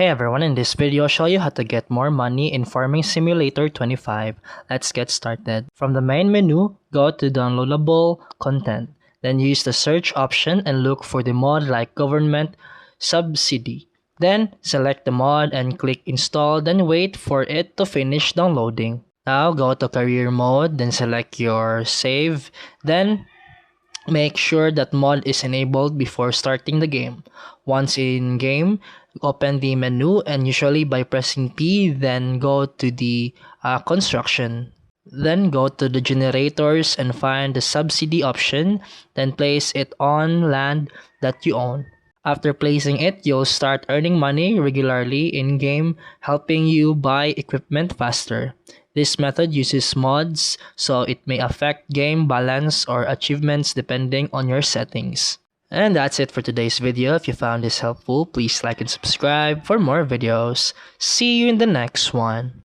Hey everyone, in this video I'll show you how to get more money in Farming Simulator 25. Let's get started. From the main menu, go to downloadable content. Then use the search option and look for the mod like government subsidy. Then select the mod and click install, then wait for it to finish downloading. Now go to career mode, then select your save, then make sure that mod is enabled before starting the game. Once in game, open the menu and usually by pressing P, then go to the construction. Then go to the generators and find the subsidy option, then place it on land that you own. After placing it, you'll start earning money regularly in-game, helping you buy equipment faster. This method uses mods, so it may affect game balance or achievements depending on your settings. And that's it for today's video. If you found this helpful, please like and subscribe for more videos. See you in the next one.